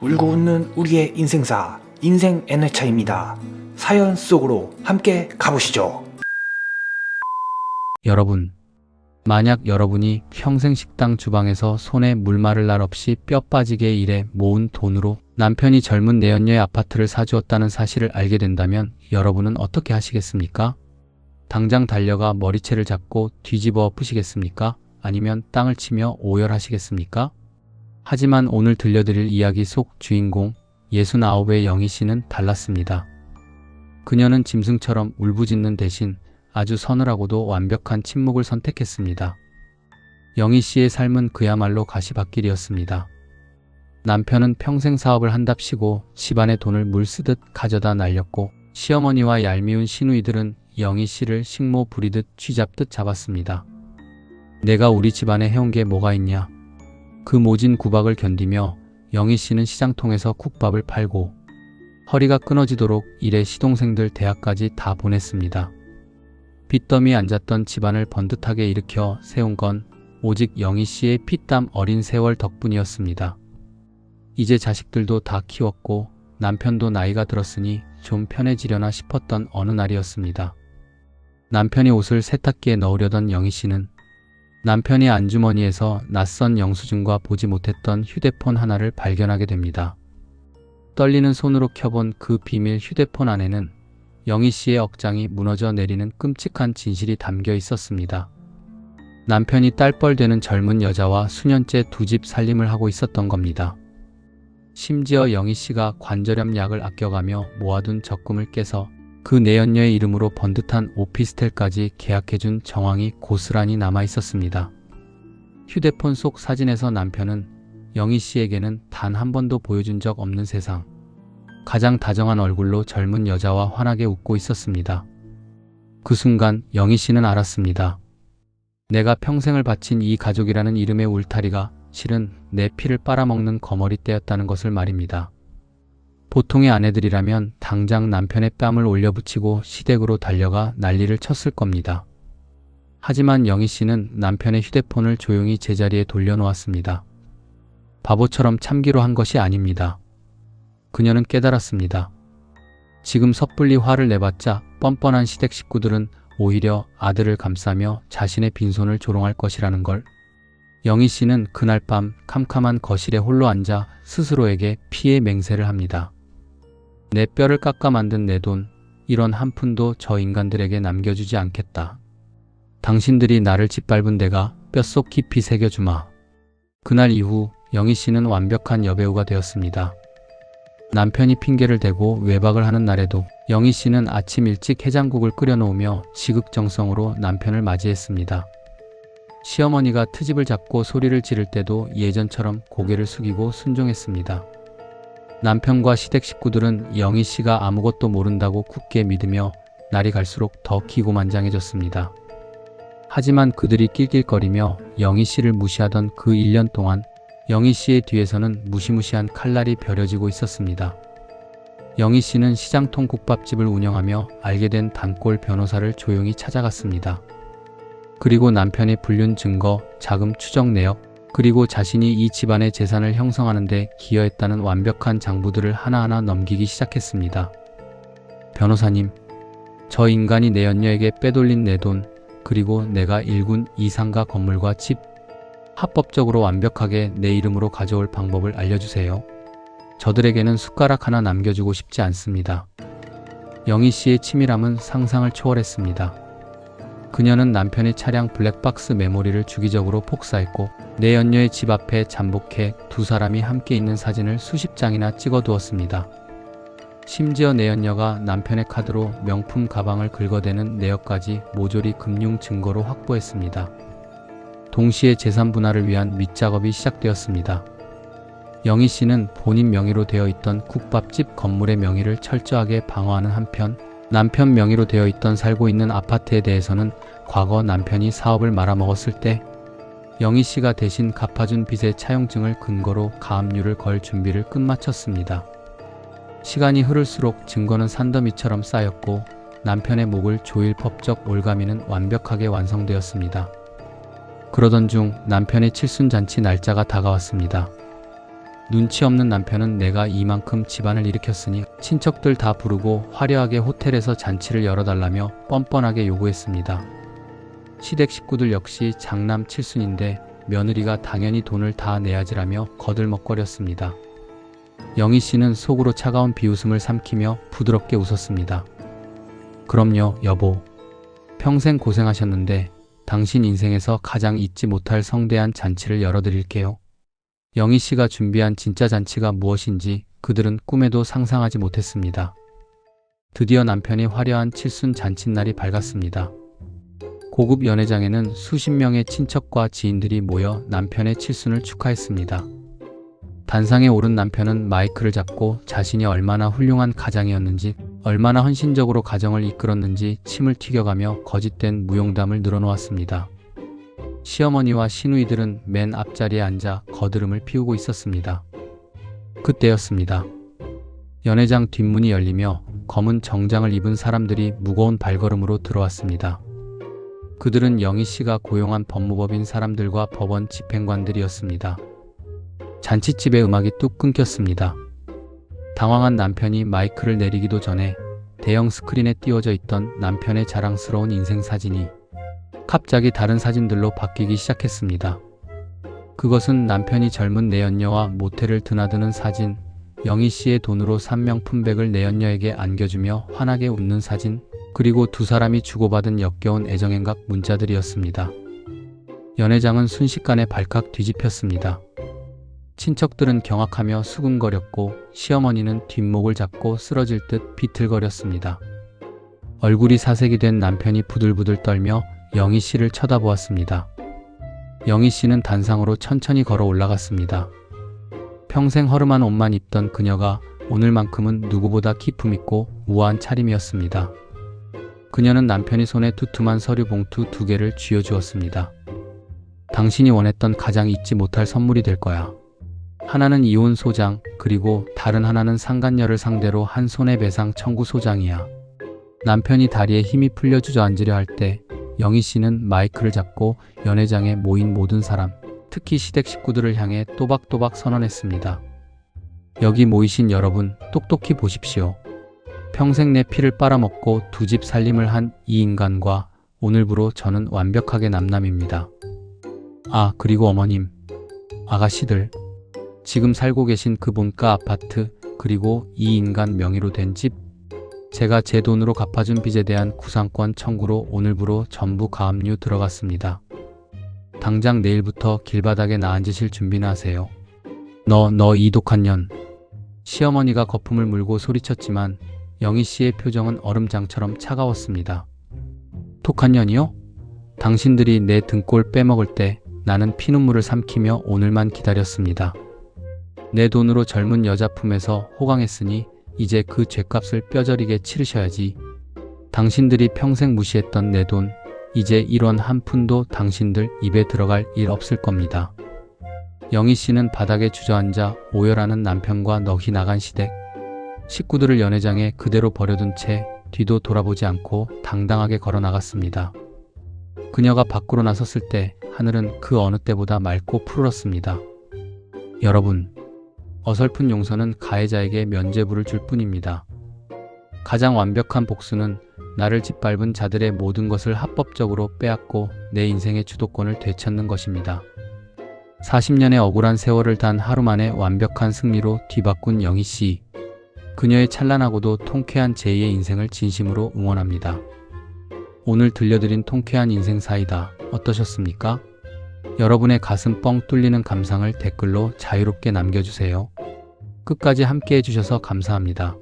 울고 웃는 우리의 인생사 인생 N회차입니다. 사연 속으로 함께 가보시죠. 여러분, 만약 여러분이 평생 식당 주방에서 손에 물 마를 날 없이 뼈 빠지게 일해 모은 돈으로 남편이 젊은 내연녀의 아파트를 사주었다는 사실을 알게 된다면 여러분은 어떻게 하시겠습니까? 당장 달려가 머리채를 잡고 뒤집어 엎으시겠습니까? 아니면 땅을 치며 오열하시겠습니까? 하지만 오늘 들려드릴 이야기 속 주인공 69의 영희 씨는 달랐습니다. 그녀는 짐승처럼 울부짖는 대신 아주 서늘하고도 완벽한 침묵을 선택했습니다. 영희 씨의 삶은 그야말로 가시밭길이었습니다. 남편은 평생 사업을 한답시고 집안의 돈을 물쓰듯 가져다 날렸고 시어머니와 얄미운 시누이들은 영희 씨를 식모 부리듯 쥐잡듯 잡았습니다. 내가 우리 집안에 해온 게 뭐가 있냐? 그 모진 구박을 견디며 영희 씨는 시장통에서 국밥을 팔고 허리가 끊어지도록 일해 시동생들 대학까지 다 보냈습니다. 빚더미에 앉았던 집안을 번듯하게 일으켜 세운 건 오직 영희 씨의 피땀 어린 세월 덕분이었습니다. 이제 자식들도 다 키웠고 남편도 나이가 들었으니 좀 편해지려나 싶었던 어느 날이었습니다. 남편이 옷을 세탁기에 넣으려던 영희 씨는 남편이 안주머니에서 낯선 영수증과 보지 못했던 휴대폰 하나를 발견하게 됩니다. 떨리는 손으로 켜본 그 비밀 휴대폰 안에는 영희 씨의 억장이 무너져 내리는 끔찍한 진실이 담겨 있었습니다. 남편이 딸뻘 되는 젊은 여자와 수년째 두 집 살림을 하고 있었던 겁니다. 심지어 영희 씨가 관절염 약을 아껴가며 모아둔 적금을 깨서 그 내연녀의 이름으로 번듯한 오피스텔까지 계약해준 정황이 고스란히 남아 있었습니다. 휴대폰 속 사진에서 남편은 영희 씨에게는 단 한 번도 보여준 적 없는 세상, 가장 다정한 얼굴로 젊은 여자와 환하게 웃고 있었습니다. 그 순간 영희 씨는 알았습니다. 내가 평생을 바친 이 가족이라는 이름의 울타리가 실은 내 피를 빨아먹는 거머리떼였다는 것을 말입니다. 보통의 아내들이라면 당장 남편의 뺨을 올려붙이고 시댁으로 달려가 난리를 쳤을 겁니다. 하지만 영희 씨는 남편의 휴대폰을 조용히 제자리에 돌려놓았습니다. 바보처럼 참기로 한 것이 아닙니다. 그녀는 깨달았습니다. 지금 섣불리 화를 내봤자 뻔뻔한 시댁 식구들은 오히려 아들을 감싸며 자신의 빈손을 조롱할 것이라는 걸. 영희 씨는 그날 밤 캄캄한 거실에 홀로 앉아 스스로에게 피해 맹세를 합니다. 내 뼈를 깎아 만든 내 돈, 이런 한 푼도 저 인간들에게 남겨주지 않겠다. 당신들이 나를 짓밟은 데가 뼛속 깊이 새겨주마. 그날 이후 영희 씨는 완벽한 여배우가 되었습니다. 남편이 핑계를 대고 외박을 하는 날에도 영희 씨는 아침 일찍 해장국을 끓여놓으며 지극정성으로 남편을 맞이했습니다. 시어머니가 트집을 잡고 소리를 지를 때도 예전처럼 고개를 숙이고 순종했습니다. 남편과 시댁 식구들은 영희 씨가 아무것도 모른다고 굳게 믿으며 날이 갈수록 더 기고만장해졌습니다. 하지만 그들이 낄낄거리며 영희 씨를 무시하던 그 1년 동안 영희 씨의 뒤에서는 무시무시한 칼날이 벼려지고 있었습니다. 영희 씨는 시장통 국밥집을 운영하며 알게 된 단골 변호사를 조용히 찾아갔습니다. 그리고 남편의 불륜 증거, 자금 추적 내역, 그리고 자신이 이 집안의 재산을 형성하는 데 기여했다는 완벽한 장부들을 하나하나 넘기기 시작했습니다. 변호사님, 저 인간이 내 연녀에게 빼돌린 내 돈, 그리고 내가 일군 이상가 건물과 집, 합법적으로 완벽하게 내 이름으로 가져올 방법을 알려주세요. 저들에게는 숟가락 하나 남겨주고 싶지 않습니다. 영희 씨의 치밀함은 상상을 초월했습니다. 그녀는 남편의 차량 블랙박스 메모리를 주기적으로 복사했고 내 연녀의 집 앞에 잠복해 두 사람이 함께 있는 사진을 수십 장이나 찍어두었습니다. 심지어 내 연녀가 남편의 카드로 명품 가방을 긁어대는 내역까지 모조리 금융 증거로 확보했습니다. 동시에 재산 분할을 위한 밑작업이 시작되었습니다. 영희 씨는 본인 명의로 되어 있던 국밥집 건물의 명의를 철저하게 방어하는 한편 남편 명의로 되어 있던 살고 있는 아파트에 대해서는 과거 남편이 사업을 말아먹었을 때 영희 씨가 대신 갚아준 빚의 차용증을 근거로 가압류를 걸 준비를 끝마쳤습니다. 시간이 흐를수록 증거는 산더미처럼 쌓였고 남편의 목을 조일 법적 올가미는 완벽하게 완성되었습니다. 그러던 중 남편의 칠순잔치 날짜가 다가왔습니다. 눈치 없는 남편은 내가 이만큼 집안을 일으켰으니 친척들 다 부르고 화려하게 호텔에서 잔치를 열어달라며 뻔뻔하게 요구했습니다. 시댁 식구들 역시 장남 칠순인데 며느리가 당연히 돈을 다 내야지라며 거들먹거렸습니다. 영희 씨는 속으로 차가운 비웃음을 삼키며 부드럽게 웃었습니다. 그럼요, 여보. 평생 고생하셨는데 당신 인생에서 가장 잊지 못할 성대한 잔치를 열어드릴게요. 영희 씨가 준비한 진짜 잔치가 무엇인지 그들은 꿈에도 상상하지 못했습니다. 드디어 남편이 화려한 칠순 잔칫날이 밝았습니다. 고급 연회장에는 수십 명의 친척과 지인들이 모여 남편의 칠순을 축하했습니다. 단상에 오른 남편은 마이크를 잡고 자신이 얼마나 훌륭한 가장이었는지, 얼마나 헌신적으로 가정을 이끌었는지 침을 튀겨가며 거짓된 무용담을 늘어놓았습니다. 시어머니와 시누이들은 맨 앞자리에 앉아 거드름을 피우고 있었습니다. 그때였습니다. 연회장 뒷문이 열리며 검은 정장을 입은 사람들이 무거운 발걸음으로 들어왔습니다. 그들은 영희 씨가 고용한 법무법인 사람들과 법원 집행관들이었습니다. 잔치집의 음악이 뚝 끊겼습니다. 당황한 남편이 마이크를 내리기도 전에 대형 스크린에 띄워져 있던 남편의 자랑스러운 인생 사진이 갑자기 다른 사진들로 바뀌기 시작했습니다. 그것은 남편이 젊은 내연녀와 모텔을 드나드는 사진, 영희 씨의 돈으로 산 명품백을 내연녀에게 안겨주며 환하게 웃는 사진, 그리고 두 사람이 주고받은 역겨운 애정행각 문자들이었습니다. 연회장은 순식간에 발칵 뒤집혔습니다. 친척들은 경악하며 수군거렸고 시어머니는 뒷목을 잡고 쓰러질 듯 비틀거렸습니다. 얼굴이 사색이 된 남편이 부들부들 떨며 영희 씨를 쳐다보았습니다. 영희 씨는 단상으로 천천히 걸어 올라갔습니다. 평생 허름한 옷만 입던 그녀가 오늘만큼은 누구보다 기품 있고 우아한 차림이었습니다. 그녀는 남편이 손에 두툼한 서류 봉투 2개를 쥐어주었습니다. 당신이 원했던 가장 잊지 못할 선물이 될 거야. 하나는 이혼 소장, 그리고 다른 하나는 상간녀를 상대로 한 손해배상 청구 소장이야. 남편이 다리에 힘이 풀려 주저앉으려 할 때 영희 씨는 마이크를 잡고 연회장에 모인 모든 사람, 특히 시댁 식구들을 향해 또박또박 선언했습니다. 여기 모이신 여러분, 똑똑히 보십시오. 평생 내 피를 빨아먹고 2집 살림을 한 이 인간과 오늘부로 저는 완벽하게 남남입니다. 아, 그리고 어머님, 아가씨들, 지금 살고 계신 그 본가 아파트, 그리고 이 인간 명의로 된 집, 제가 제 돈으로 갚아준 빚에 대한 구상권 청구로 오늘부로 전부 가압류 들어갔습니다. 당장 내일부터 길바닥에 나앉으실 준비나 하세요. 너 이 독한 년. 시어머니가 거품을 물고 소리쳤지만 영희 씨의 표정은 얼음장처럼 차가웠습니다. 독한 년이요? 당신들이 내 등골 빼먹을 때 나는 피눈물을 삼키며 오늘만 기다렸습니다. 내 돈으로 젊은 여자 품에서 호강했으니 이제 그 죗값을 뼈저리게 치르셔야지. 당신들이 평생 무시했던 내 돈, 이제 1원 한 푼도 당신들 입에 들어갈 일 없을 겁니다. 영희 씨는 바닥에 주저앉아 오열하는 남편과 넋이 나간 시댁, 식구들을 연회장에 그대로 버려둔 채 뒤도 돌아보지 않고 당당하게 걸어 나갔습니다. 그녀가 밖으로 나섰을 때 하늘은 그 어느 때보다 맑고 푸르렀습니다. 여러분, 어설픈 용서는 가해자에게 면죄부를 줄 뿐입니다. 가장 완벽한 복수는 나를 짓밟은 자들의 모든 것을 합법적으로 빼앗고 내 인생의 주도권을 되찾는 것입니다. 40년의 억울한 세월을 단 하루 만에 완벽한 승리로 뒤바꾼 영희 씨. 그녀의 찬란하고도 통쾌한 제2의 인생을 진심으로 응원합니다. 오늘 들려드린 통쾌한 인생 사이다 어떠셨습니까? 여러분의 가슴 뻥 뚫리는 감상을 댓글로 자유롭게 남겨주세요. 끝까지 함께 해주셔서 감사합니다.